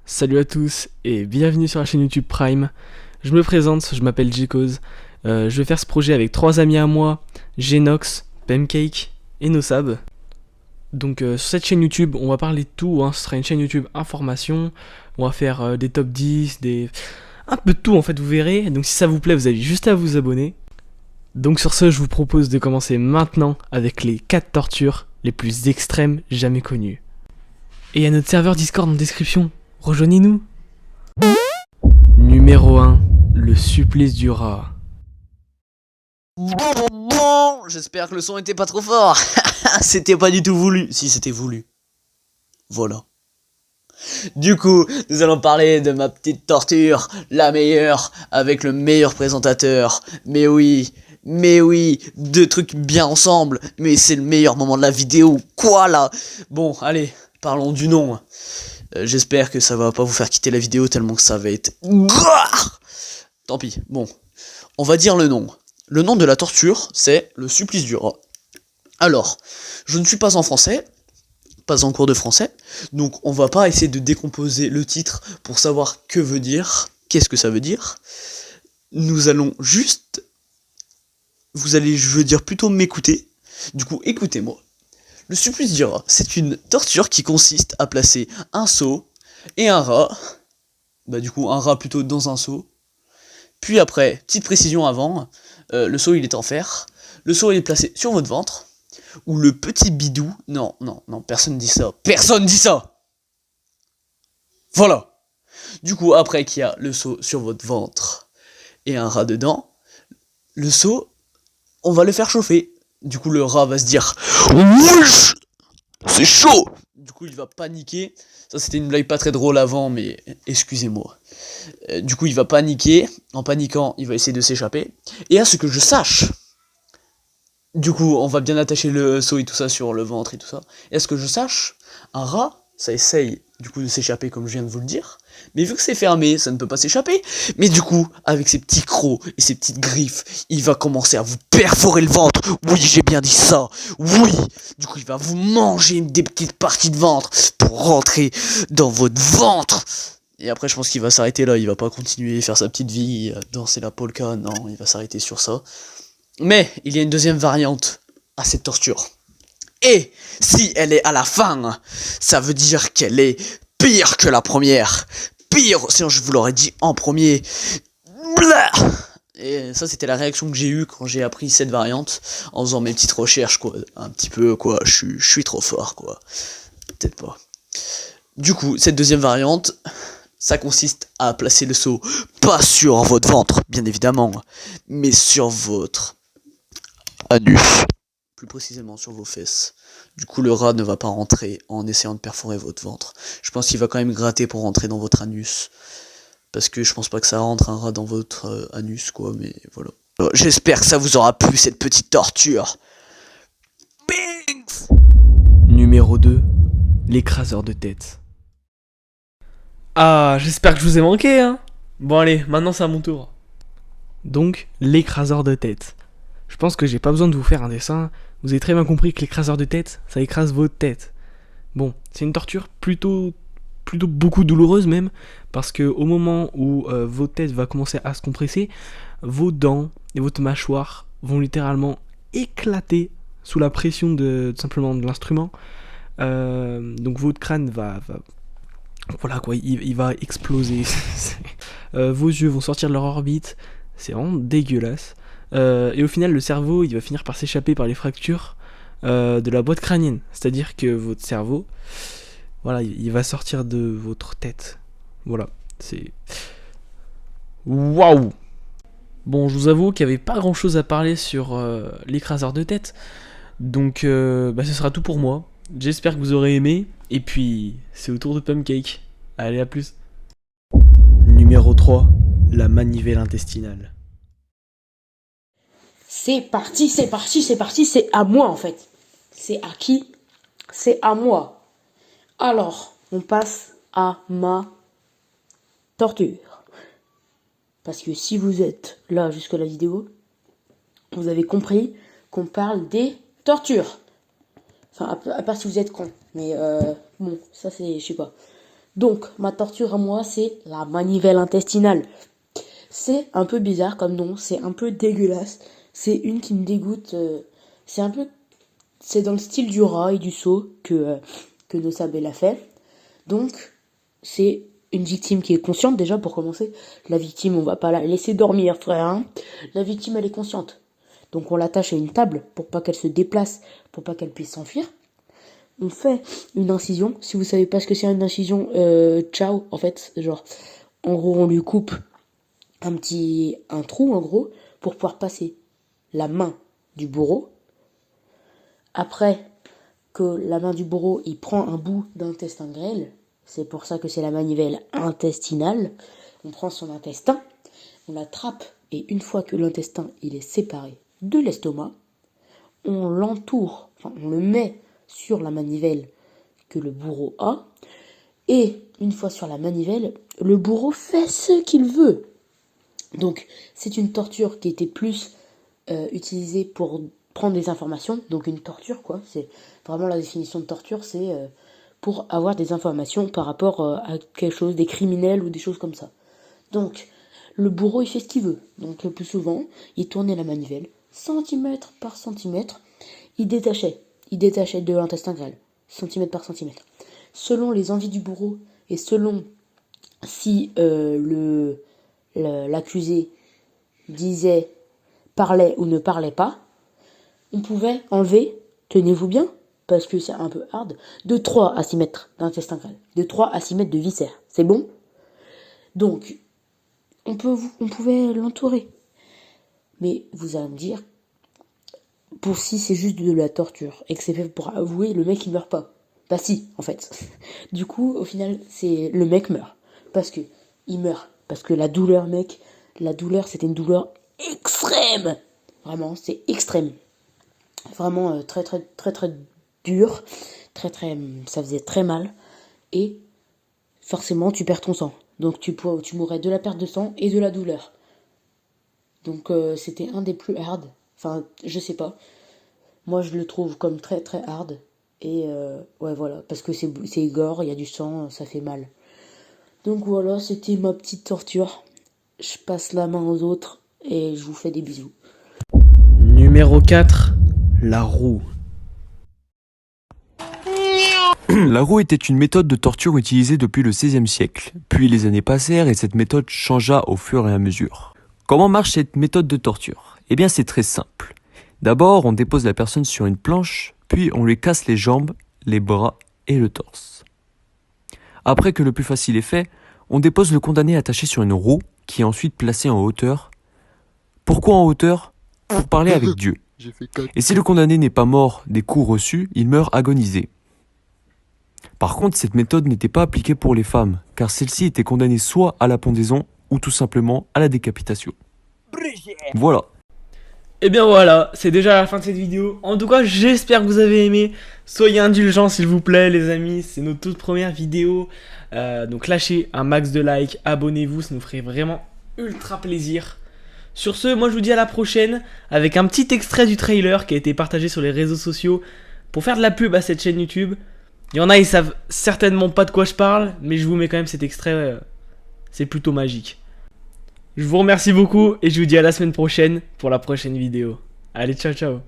Salut à tous et bienvenue sur la chaîne YouTube Prime. Je me présente, je m'appelle J-Cause. Je vais faire ce projet avec 3 amis à moi, Genox, Pemcake et Nosab. Donc sur cette chaîne YouTube, on va parler de tout, hein. Ce sera une chaîne YouTube information. On va faire des top 10, un peu de tout en fait, vous verrez. Donc si ça vous plaît, vous avez juste à vous abonner. Donc sur ce, je vous propose de commencer maintenant avec les 4 tortures les plus extrêmes jamais connues. Et il y a notre serveur Discord en description. Rejoignez-nous. Numéro 1. Le supplice du rat. Bon, j'espère que le son était pas trop fort. C'était pas du tout voulu. Si, c'était voulu. Voilà. Du coup, nous allons parler de ma petite torture, la meilleure, avec le meilleur présentateur. Mais oui, deux trucs bien ensemble. Mais c'est le meilleur moment de la vidéo. Quoi là? Bon, allez, parlons du nom. J'espère que ça va pas vous faire quitter la vidéo tellement que ça va être... Tant pis, bon. On va dire le nom. Le nom de la torture, c'est le supplice du rat. Alors, je ne suis pas en français, pas en cours de français, donc on va pas essayer de décomposer le titre pour savoir que veut dire, qu'est-ce que ça veut dire. Nous allons juste... Vous allez, je veux dire, plutôt m'écouter. Du coup, écoutez-moi. Le supplice du rat, c'est une torture qui consiste à placer un seau et un rat, bah du coup un rat plutôt dans un seau, puis après, petite précision avant, le seau il est en fer, le seau il est placé sur votre ventre, ou le petit bidou, non, personne dit ça, voilà. Du coup, après qu'il y a le seau sur votre ventre et un rat dedans, le seau, on va le faire chauffer. Du coup, le rat va se dire wesh, c'est chaud. Du coup, il va paniquer. Ça, c'était une blague pas très drôle avant, mais excusez-moi. Du coup, il va paniquer. En paniquant, il va essayer de s'échapper. Et à ce que je sache, du coup, on va bien attacher le seau et tout ça sur le ventre et tout ça. Et à ce que je sache, un rat, ça essaye du coup de s'échapper comme je viens de vous le dire. Mais vu que c'est fermé, ça ne peut pas s'échapper. Mais du coup, avec ses petits crocs et ses petites griffes, il va commencer à vous perforer le ventre. Oui, j'ai bien dit ça. Oui. Du coup, il va vous manger des petites parties de ventre pour rentrer dans votre ventre. Et après, je pense qu'il va s'arrêter là. Il va pas continuer à faire sa petite vie, danser la polka. Non, il va s'arrêter sur ça. Mais il y a une deuxième variante à cette torture. Et si elle est à la fin, ça veut dire qu'elle est pire que la première. Pire, sinon je vous l'aurais dit en premier. Blah. Et ça, c'était la réaction que j'ai eue quand j'ai appris cette variante, en faisant mes petites recherches, quoi. Un petit peu, quoi, je suis trop fort, quoi. Peut-être pas. Du coup, cette deuxième variante, ça consiste à placer le seau, pas sur votre ventre, bien évidemment, mais sur votre anus. Plus précisément sur vos fesses. Du coup, le rat ne va pas rentrer en essayant de perforer votre ventre. Je pense qu'il va quand même gratter pour rentrer dans votre anus. Parce que je pense pas que ça rentre un rat dans votre anus, quoi, mais voilà. J'espère que ça vous aura plu, cette petite torture. Bing. Numéro 2. L'écraseur de tête. Ah, j'espère que je vous ai manqué, hein. Bon allez, maintenant c'est à mon tour. Donc, l'écraseur de tête. Je pense que j'ai pas besoin de vous faire un dessin. Vous avez très bien compris que l'écraseur de tête, ça écrase votre tête. Bon, c'est une torture plutôt beaucoup douloureuse même, parce que au moment où votre tête va commencer à se compresser, vos dents et votre mâchoire vont littéralement éclater sous la pression simplement de l'instrument. Donc votre crâne voilà quoi, il va exploser. Vos yeux vont sortir de leur orbite, c'est vraiment dégueulasse. Et au final, le cerveau, il va finir par s'échapper par les fractures de la boîte crânienne. C'est-à-dire que votre cerveau, voilà, il va sortir de votre tête. Voilà, c'est... Waouh! Bon, je vous avoue qu'il n'y avait pas grand-chose à parler sur l'écraseur de tête. Donc, ce sera tout pour moi. J'espère que vous aurez aimé. Et puis, c'est au tour de Pumcake. Allez, à plus. Numéro 3. La manivelle intestinale. C'est parti, c'est à moi en fait. C'est à qui? C'est à moi. Alors, on passe à ma torture. Parce que si vous êtes là jusque la vidéo, vous avez compris qu'on parle des tortures. Enfin, à part si vous êtes con. Mais bon, ça c'est, je sais pas. Donc, ma torture à moi, c'est la manivelle intestinale. C'est un peu bizarre comme nom, c'est un peu dégueulasse. C'est une qui me dégoûte. C'est dans le style du rat et du seau que Nosabel a fait. Donc, c'est une victime qui est consciente déjà pour commencer. La victime, on va pas la laisser dormir, frère. Hein. La victime, elle est consciente. Donc, on l'attache à une table pour pas qu'elle se déplace, pour pas qu'elle puisse s'enfuir. On fait une incision. Si vous savez pas ce que c'est une incision, ciao, en fait, genre, en gros, on lui coupe un trou, en gros, pour pouvoir passer la main du bourreau. Après que la main du bourreau, il prend un bout d'intestin grêle, c'est pour ça que c'est la manivelle intestinale. On prend son intestin, on l'attrape, et une fois que l'intestin, il est séparé de l'estomac, on l'entoure, enfin, on le met sur la manivelle que le bourreau a, et une fois sur la manivelle, le bourreau fait ce qu'il veut. Donc, c'est une torture qui était plus utilisée pour prendre des informations, donc une torture, quoi. C'est vraiment la définition de torture, c'est pour avoir des informations par rapport à quelque chose, des criminels ou des choses comme ça. Donc, le bourreau, il fait ce qu'il veut. Donc, le plus souvent, il tournait la manivelle, centimètre par centimètre, il détachait de l'intestin grêle, centimètre par centimètre. Selon les envies du bourreau et selon si l'accusé parlait ou ne parlait pas, on pouvait enlever, tenez-vous bien, parce que c'est un peu hard, de 3 à 6 mètres d'intestin grêle, de 3 à 6 mètres de viscère, c'est bon? Donc, on pouvait l'entourer. Mais vous allez me dire, pour si c'est juste de la torture, et que c'est fait pour avouer, le mec il meurt pas. Bah si, en fait. Du coup, au final, le mec meurt. Parce que il meurt. Parce que la douleur, mec, c'était une douleur extrême. Vraiment, c'est extrême. Vraiment très très très très dur. Très très, ça faisait très mal. Et forcément, tu perds ton sang. Donc tu mourrais de la perte de sang et de la douleur. Donc c'était un des plus hard. Enfin, je sais pas. Moi, je le trouve comme très très hard. Et ouais, voilà. Parce que c'est gore, il y a du sang, ça fait mal. Donc voilà, c'était ma petite torture. Je passe la main aux autres et je vous fais des bisous. Numéro 4, la roue. La roue était une méthode de torture utilisée depuis le XVIe siècle. Puis les années passèrent et cette méthode changea au fur et à mesure. Comment marche cette méthode de torture? Eh bien c'est très simple. D'abord, on dépose la personne sur une planche, puis on lui casse les jambes, les bras et le torse. Après que le plus facile est fait, on dépose le condamné attaché sur une roue qui est ensuite placée en hauteur. Pourquoi en hauteur? Pour parler avec Dieu. Et si le condamné n'est pas mort des coups reçus, il meurt agonisé. Par contre, cette méthode n'était pas appliquée pour les femmes, car celles-ci étaient condamnées soit à la pendaison ou tout simplement à la décapitation. Voilà. Et bien voilà, c'est déjà la fin de cette vidéo. En tout cas, j'espère que vous avez aimé. Soyez indulgents s'il vous plaît les amis, c'est notre toute première vidéo. Donc lâchez un max de likes, abonnez-vous, ça nous ferait vraiment ultra plaisir. Sur ce, moi je vous dis à la prochaine avec un petit extrait du trailer qui a été partagé sur les réseaux sociaux pour faire de la pub à cette chaîne YouTube. Il y en a, ils savent certainement pas de quoi je parle, mais je vous mets quand même cet extrait, c'est plutôt magique. Je vous remercie beaucoup et je vous dis à la semaine prochaine pour la prochaine vidéo. Allez, ciao ciao.